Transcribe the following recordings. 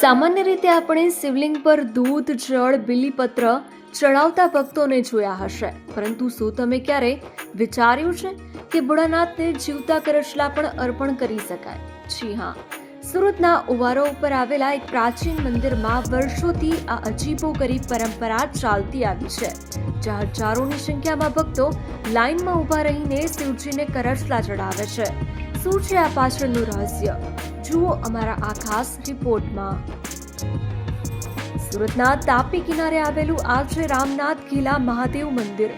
સામાન્ય રીતે આપણે શિવલિંગ પર દૂધ, જળ, બીલીપત્ર ચડાવતા ભક્તોને જોયા હશે, પરંતુ શું તમે ક્યારે વિચાર્યું છે કે ભોળાનાથને જીવતા કરચલા પણ અર્પણ કરી શકાય? જી હા, સુરતના ઉવારો ઉપર આવેલા એક પ્રાચીન મંદિરમાં વર્ષોથી આ અજીબોગરીબ પરંપરા ચાલતી આવી છે, જ્યાં હજારોની સંખ્યામાં ભક્તો લાઇનમાં ઊભા રહીને શિવજીને કરચલા ચડાવે છે. શું છે આ પાછળનું રહસ્ય? જુઓ અમારા આ ખાસ રિપોર્ટમાં. સુરતના તાપી કિનારે આવેલું આ છે રામનાથ ઘીલા મહાદેવ મંદિર.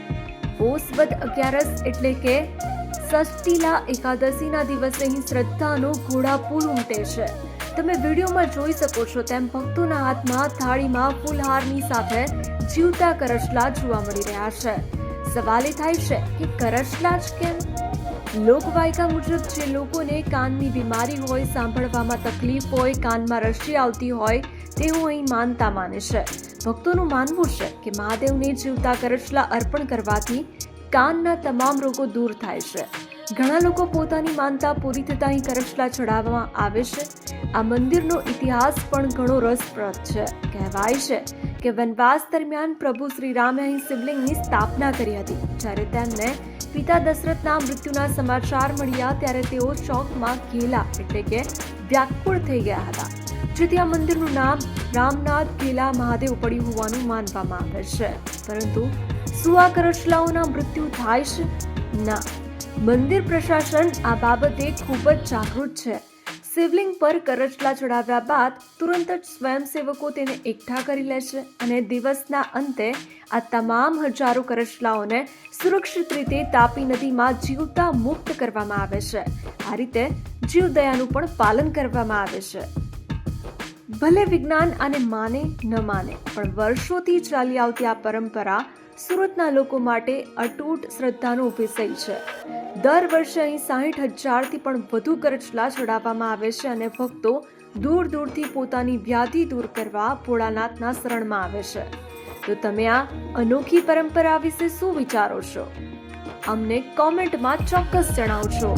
પોષ વદ 11 એટલે કે ષષ્ઠીલા એકાદશીના દિવસે અહીં શ્રદ્ધાનો ઘોડાપૂર ઉમટે છે. તમે વિડીયોમાં જોઈ શકો છો તેમ ભક્તોના હાથમાં થાળીમાં ફૂલહારની સાથે જીવતા કરચલા જોવા મળી રહ્યા છે. સવાલ એ થાય છે કે કરચલા જ કેમ? લોકવાયકા મુજબ જે લોકોને કાનની બીમારી હોય, સાંભળવામાં તકલીફ હોય, કાનમાં રસી આવતી હોય, તેઓ અહીં માનતા માને છે. ભક્તોનું માનવું છે કે મહાદેવને જીવતા કરચલા અર્પણ કરવાથી કાનના તમામ રોગો દૂર થાય છે. ઘણા લોકો પોતાની માનતા પૂરી થતા અહીં કરચલા ચડાવવામાં આવે છે. આ મંદિરનો ઇતિહાસ પણ ઘણો રસપ્રદ છે. કહેવાય છે કે વનવાસ દરમિયાન પ્રભુ શ્રી રામે અહીં શિવલિંગની સ્થાપના કરી હતી. જ્યારે તેમને પિતા દશરથના મૃત્યુના સમાચાર મળ્યા ત્યારે તેઓ શોકમાં ઘેલા એટલે કે વ્યાકુળ થઈ ગયા હતા, જેથી આ મંદિરનું નામ રામનાથ ઘેલા મહાદેવ પડ્યું હોવાનું માનવામાં આવે છે. પરંતુ શું આ કરચલાઓના મૃત્યુ થાય છે? ના, મંદિર પ્રશાસન આ બાબતે ખૂબ જ જાગૃત છે. શિવલિંગ પર કરચલા ચડાવ્યા બાદ તુરંત જ સ્વયંસેવકો તેને એકઠા કરી લે છે અને દિવસના અંતે આ તમામ હજારો કરચલાઓને સુરક્ષિત રીતે તાપી નદીમાં જીવતા મુક્ત કરવામાં આવે છે. આ રીતે જીવદયાનું પણ પાલન કરવામાં આવે છે. ભલે વિજ્ઞાન આને માને ન માને, પણ વર્ષોથી ચાલી આવતી આ પરંપરા સુરતના લોકો માટે અતૂટ શ્રદ્ધાનો વિષય છે. દર વર્ષે અહીં 60,000થી પણ વધુ કરચલા ચડાવવામાં આવે છે અને ભક્તો દૂર દૂરથી પોતાની વ્યાધિ દૂર કરવા ભોળાનાથના શરણમાં આવે છે. તો તમે આ અનોખી પરંપરા વિશે શું વિચારો છો? અમને કોમેન્ટમાં ચોક્કસ જણાવજો.